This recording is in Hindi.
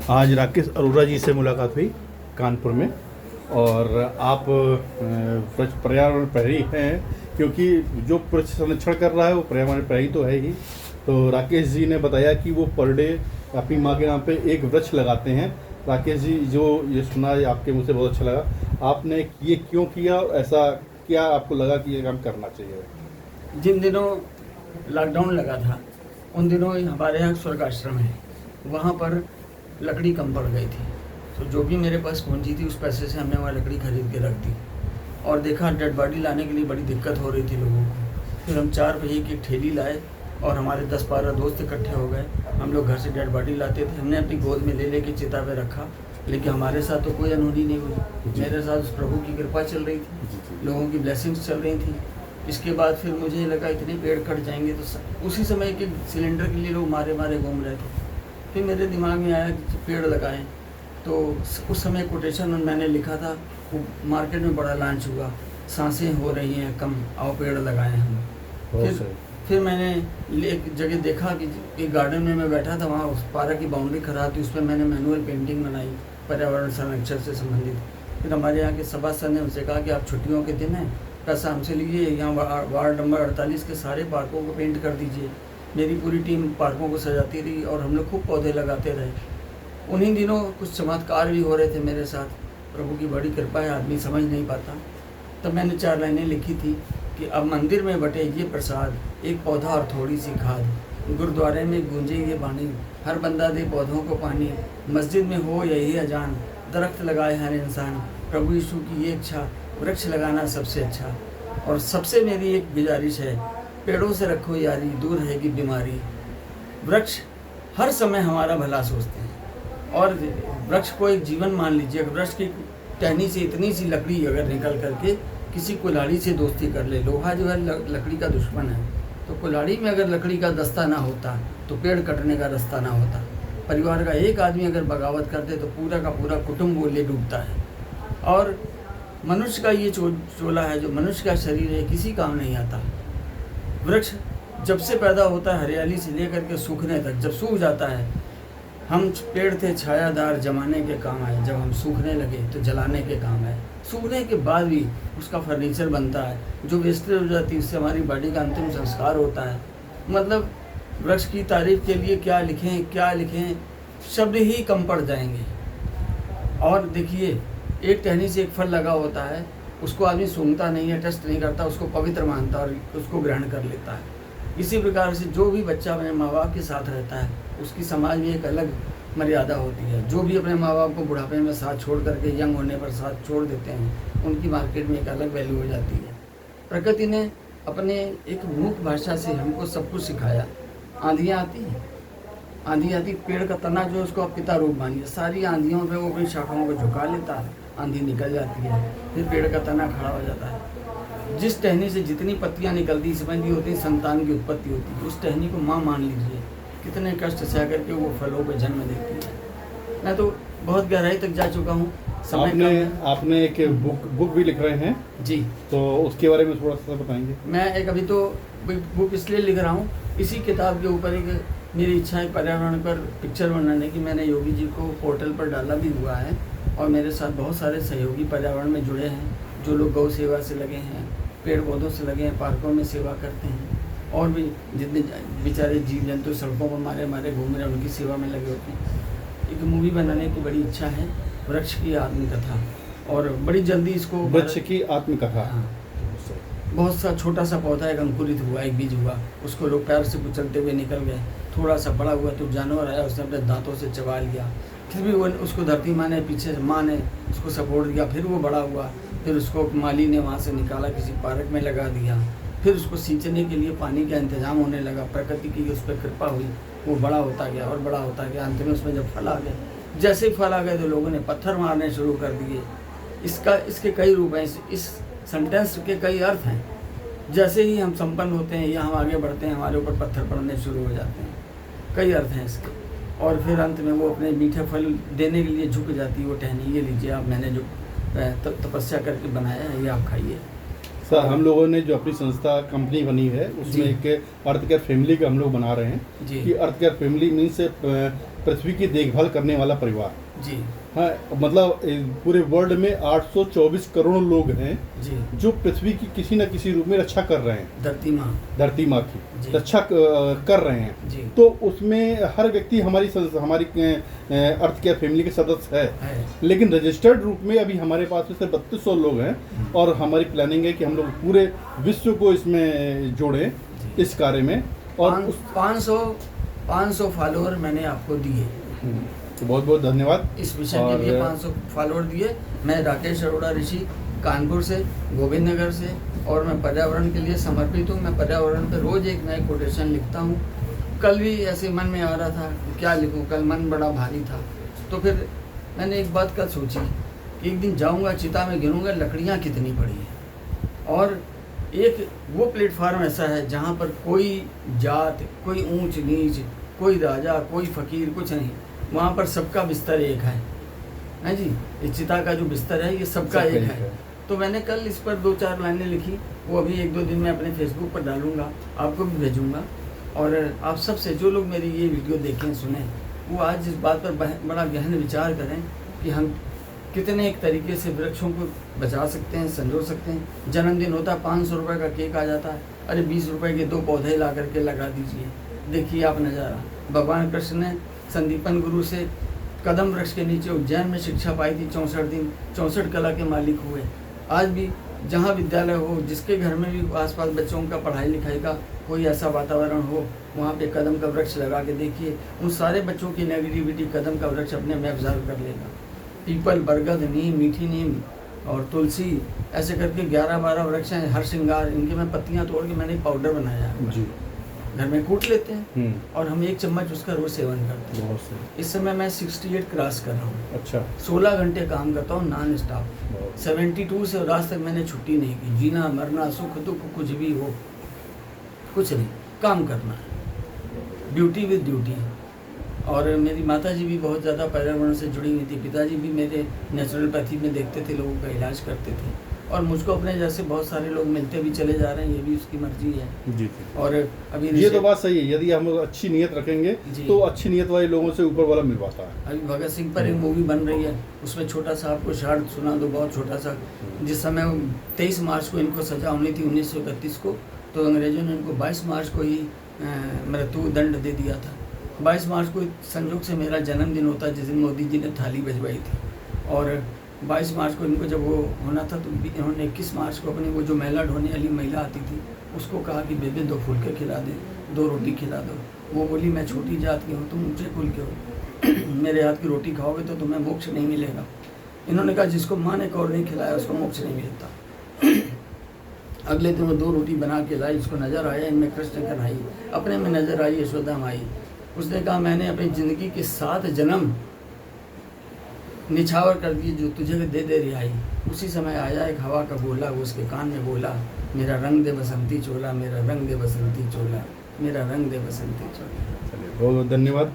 आज राकेश अरोड़ा जी से मुलाकात हुई कानपुर में, और आप पर्यावरण प्रहरी हैं, क्योंकि जो संरक्षण कर रहा है वो पर्यावरण प्रहरी तो है ही। तो राकेश जी ने बताया कि वो पर डे अपनी माँ के नाम पे एक वृक्ष लगाते हैं। राकेश जी, जो ये सुना है आपके मुँह से बहुत अच्छा लगा। आपने ये क्यों किया और ऐसा क्या आपको लगा कि ये काम करना चाहिए? जिन दिनों लॉकडाउन लगा था उन दिनों हमारे यहाँ स्वर्ग आश्रम है, वहाँ पर लकड़ी कम पड़ गई थी, तो जो भी मेरे पास पूंजी थी उस पैसे से हमने वहाँ लकड़ी खरीद के रख दी। और देखा डेड बॉडी लाने के लिए बड़ी दिक्कत हो रही थी लोगों को। फिर हम 4 पहिए की एक ठेली लाए और हमारे 10-12 दोस्त इकट्ठे हो गए। हम लोग घर से डेड बॉडी लाते थे, हमने अपनी गोद में ले के चिता पे रखा। लेकिन हमारे साथ तो कोई अनहोनी नहीं हुई, मेरे साथ उस प्रभु की कृपा चल रही थी, लोगों की ब्लेसिंग्स चल रही थी। इसके बाद फिर मुझे लगा इतने पेड़ कट जाएंगे, तो उसी समय के सिलेंडर के लिए लोग मारे घूम रहे थे। फिर मेरे दिमाग में आया कि पेड़ लगाएं, तो उस समय कोटेशन मैंने लिखा था, वो मार्केट में बड़ा लॉन्च हुआ, सांसें हो रही हैं कम, आओ पेड़ लगाएं हम। फिर मैंने एक जगह देखा कि एक गार्डन में मैं बैठा था, वहाँ उस पार्क की बाउंड्री खराब थी, उस पर मैंने मैनुअल पेंटिंग बनाई पर्यावरण संरक्षण से संबंधित। फिर हमारे यहाँ के सभासद ने उनसे कहा कि आप छुट्टियों के दिन हैं, पैसा हमसे लीजिए, यहाँ वार्ड नंबर 48 के सारे पार्कों को पेंट कर दीजिए। मेरी पूरी टीम पार्कों को सजाती रही और हम लोग खूब पौधे लगाते रहे। उन्हीं दिनों कुछ चमत्कार भी हो रहे थे मेरे साथ, प्रभु की बड़ी कृपा है, आदमी समझ नहीं पाता। तब मैंने 4 लाइनें लिखी थी कि अब मंदिर में बटे ये प्रसाद, एक पौधा और थोड़ी सी खाद, गुरुद्वारे में गूंजे ये बाणी, हर बंदा दे पौधों को पानी, मस्जिद में हो यही अजान, दरख्त लगाए हर इंसान, प्रभु यीशु की ये इच्छा, वृक्ष लगाना सबसे अच्छा। और सबसे मेरी एक गुजारिश है, पेड़ों से रखो यारी, दूर रहेगी बीमारी। वृक्ष हर समय हमारा भला सोचते हैं, और वृक्ष को एक जीवन मान लीजिए। अगर वृक्ष की टहनी से इतनी सी लकड़ी अगर निकल करके किसी कुल्हाड़ी से दोस्ती कर ले, लोहा जो है लकड़ी का दुश्मन है, तो कुल्हाड़ी में अगर लकड़ी का दस्ता ना होता तो पेड़ कटने का रास्ता ना होता। परिवार का एक आदमी अगर बगावत कर दे तो पूरा का पूरा कुटुंब बोले डूबता है। और मनुष्य का ये चोला है, जो मनुष्य का शरीर है, किसी काम नहीं आता। वृक्ष जब से पैदा होता है हरियाली से लेकर के सूखने तक, जब सूख जाता है, हम पेड़ थे छायादार जमाने के काम आए, जब हम सूखने लगे तो जलाने के काम आए। सूखने के बाद भी उसका फर्नीचर बनता है, जो वेस्टेज हो जाती है उससे हमारी बॉडी का अंतिम संस्कार होता है। मतलब वृक्ष की तारीफ के लिए क्या लिखें, शब्द ही कम पड़ जाएंगे। और देखिए, एक टहनी से एक फल लगा होता है, उसको आदमी सूंघता नहीं है, टेस्ट नहीं करता, उसको पवित्र मानता और उसको ग्रहण कर लेता है। इसी प्रकार से जो भी बच्चा अपने माँ बाप के साथ रहता है, उसकी समाज में एक अलग मर्यादा होती है। जो भी अपने माँ बाप को बुढ़ापे में साथ छोड़ करके यंग होने पर साथ छोड़ देते हैं, उनकी मार्केट में एक अलग वैल्यू हो जाती है। प्रकृति ने अपने एक मूक भाषा से हमको सब कुछ सिखाया। आंधियाँ आती हैं, आंधी आती, पेड़ का तना जो है उसको आप पिता रूप मानिए, सारी आंधियों पे वो अपनी शाखाओं को झुका लेता है, आंधी निकल जाती है, फिर पेड़ का तना खड़ा हो जाता है। जिस टहनी से जितनी पत्तियां निकलती समझ होती संतान की उत्पत्ति होती है, उस टहनी को माँ मान लीजिए, कितने कष्ट सह करके वो फलों को जन्म देती है। मैं तो बहुत गहराई तक जा चुका हूँ। आपने एक बुक भी लिख रहे हैं जी, तो उसके बारे में थोड़ा सा बताएंगे। मैं एक अभी तो बुक इसलिए लिख रहा हूँ, इसी किताब के ऊपर एक मेरी इच्छा है पर्यावरण पर पिक्चर बनाने की। मैंने योगी जी को पोर्टल पर डाला भी हुआ है, और मेरे साथ बहुत सारे सहयोगी पर्यावरण में जुड़े हैं, जो लोग गौ सेवा से लगे हैं, पेड़ पौधों से लगे हैं, पार्कों में सेवा करते हैं, और भी जितने बेचारे जीव जंतु सड़कों पर मारे घूम रहे हैं, उनकी सेवा में लगे होते हैं। एक मूवी बनाने की बड़ी इच्छा है, वृक्ष की आत्मकथा, और बड़ी जल्दी इसको वृक्ष की आत्मकथा। हाँ, बहुत सा छोटा सा पौधा एक अंकुरित हुआ, एक बीज हुआ, उसको लोग पैर से कुचलते हुए निकल गए, थोड़ा सा बड़ा हुआ तो जानवर आया, उसने अपने दांतों से चबा लिया, फिर भी वो उसको धरती माँ ने पीछे माँ ने उसको सपोर्ट दिया, फिर वो बड़ा हुआ, फिर उसको माली ने वहाँ से निकाला, किसी पार्क में लगा दिया, फिर उसको सींचने के लिए पानी का इंतजाम होने लगा, प्रकृति की उस पर कृपा हुई, वो बड़ा होता गया और बड़ा होता गया। अंत में उसमें जब फल आ गए, जैसे ही फल आ गए तो लोगों ने पत्थर मारने शुरू कर दिए। इसके कई रूप हैं, इस सेंटेंस के कई अर्थ हैं। जैसे ही हम संपन्न होते हैं या हम आगे बढ़ते हैं, हमारे ऊपर पत्थर पड़ने शुरू हो जाते हैं। कई अर्थ हैं इसके। और फिर अंत में वो अपने मीठे फल देने के लिए झुक जाती है वो टहनी, ये लीजिए आप, मैंने जो तपस्या करके बनाया है, ये आप खाइए। सर, हम लोगों ने जो अपनी संस्था कंपनी बनी है उसमें एक अर्थ केयर फैमिली का हम लोग बना रहे हैं जी। कि अर्थ केयर फैमिली मीन्स पृथ्वी की देखभाल करने वाला परिवार। जी हाँ, मतलब पूरे वर्ल्ड में 824 करोड़ लोग हैं जी। जो पृथ्वी की किसी न किसी रूप में रक्षा कर रहे हैं, धरती माँ की जी। रक्षा कर रहे हैं जी। तो उसमें हर व्यक्ति हमारी अर्थ केयर फैमिली के सदस्य है। लेकिन रजिस्टर्ड रूप में अभी हमारे पास में सिर्फ 3200 लोग हैं और हमारी प्लानिंग है कि हम लोग पूरे विश्व को इसमें जोड़ें इस कार्य में। और 500 फॉलोअर मैंने आपको दिए, तो बहुत बहुत धन्यवाद इस विषय के लिए 500 फॉलोअर दिए। मैं राकेश अरोड़ा ऋषि कानपुर से, गोविंद नगर से, और मैं पर्यावरण के लिए समर्पित हूँ। मैं पर्यावरण पे रोज़ एक नए कोटेशन लिखता हूँ। कल भी ऐसे मन में आ रहा था क्या लिखूँ, कल मन बड़ा भारी था। तो फिर मैंने एक बात कल सोची कि एक दिन जाऊँगा चिता में गिनूँगा लकड़ियाँ कितनी पड़ी हैं। और एक वो प्लेटफार्म ऐसा है जहाँ पर कोई जात, कोई ऊंच नीच, कोई राजा, कोई फ़कीर, कुछ नहीं। वहाँ पर सबका बिस्तर एक है जी। इस चिता का जो बिस्तर है ये सबका एक है। तो मैंने कल इस पर 2-4 लाइनें लिखी, वो अभी 1-2 दिन में अपने फेसबुक पर डालूंगा, आपको भी भेजूंगा। और आप सबसे जो लोग मेरी ये वीडियो देखें सुने, वो आज इस बात पर बड़ा गहन विचार करें कि हम कितने एक तरीके से वृक्षों को बचा सकते हैं, संजो सकते हैं। जन्मदिन होता है, 500 रुपये का केक आ जाता है, अरे 20 रुपये के 2 पौधे ला करके लगा दीजिए, देखिए आप नज़ारा। भगवान कृष्ण ने संदीपन गुरु से कदम वृक्ष के नीचे उज्जैन में शिक्षा पाई थी, 64 दिन, 64 कला के मालिक हुए। आज भी जहाँ विद्यालय हो, जिसके घर में भी आसपास बच्चों का पढ़ाई लिखाई का कोई ऐसा वातावरण हो, वहाँ पे कदम का वृक्ष लगा के देखिए, उन सारे बच्चों की नेगेटिविटी कदम का वृक्ष अपने में ऑब्जर्व कर लेगा। पीपल, बरगद, नीम, मीठी नीम और तुलसी, ऐसे करके 11-12 वृक्ष हैं। हर श्रृंगार, इनके मैं पत्तियाँ तोड़ के मैंने पाउडर बनाया है जी। घर में कूट लेते हैं और हम 1 चम्मच उसका रोज सेवन करते हैं। बहुत सही। इस समय मैं 68 क्रॉस कर रहा हूँ। अच्छा। 16 घंटे काम करता हूँ नॉन स्टॉप। 72 से आज तक मैंने छुट्टी नहीं की। जीना मरना, सुख दुख कुछ भी हो, कुछ नहीं, काम करना है, ड्यूटी विद ड्यूटी। और मेरी माता जी भी बहुत ज़्यादा पर्यावरण से जुड़ी हुई थी। पिताजी भी मेरे नेचुरलपैथी में देखते थे, लोगों का इलाज करते थे। और मुझको अपने जैसे बहुत सारे लोग मिलते भी चले जा रहे हैं, ये भी उसकी मर्जी है जी। और अभी ये तो बात सही है, यदि हम अच्छी नीयत रखेंगे तो अच्छी नीयत वाले लोगों से ऊपर वाला मिलवाता है। अभी भगत सिंह पर एक मूवी बन रही है, उसमें छोटा सा आपको शार्ट सुना दो, बहुत छोटा सा। जिस समय 23 मार्च को इनको सजा होनी थी 1931 को, तो अंग्रेजों ने इनको 22 मार्च को ही मृत्यु दंड दे दिया था। 22 मार्च को संयोग से मेरा जन्मदिन होता है, जिस दिन मोदी जी ने थाली भिजवाई थी। और 22 मार्च को इनको जब वो होना था तो इन्होंने 21 मार्च को अपनी वो जो महिला ढोने वाली महिला आती थी उसको कहा कि बेबे 2 फुलके खिला दे, 2 रोटी खिला दो। वो बोली मैं छोटी जात की हूँ, तुम ऊँचे कुल के हो, मेरे हाथ की रोटी खाओगे तो तुम्हें मोक्ष नहीं मिलेगा। इन्होंने कहा जिसको माँ ने कौर नहीं खिलाया उसको मोक्ष नहीं मिलता। अगले दिन वो 2 रोटी बना के लाई, उसको नज़र आया इनमें कृष्ण कन्हई, अपने में नज़र आई यशोदा माई। उसने कहा मैंने अपनी ज़िंदगी के 7 जन्म निछावर कर दिए जो तुझे दे दे रिहाई। उसी समय आया एक हवा का गोला, वो उसके कान में बोला मेरा रंग दे बसंती चोला, मेरा रंग दे बसंती चोला, मेरा रंग दे बसंती चोला। चलिए बहुत बहुत धन्यवाद।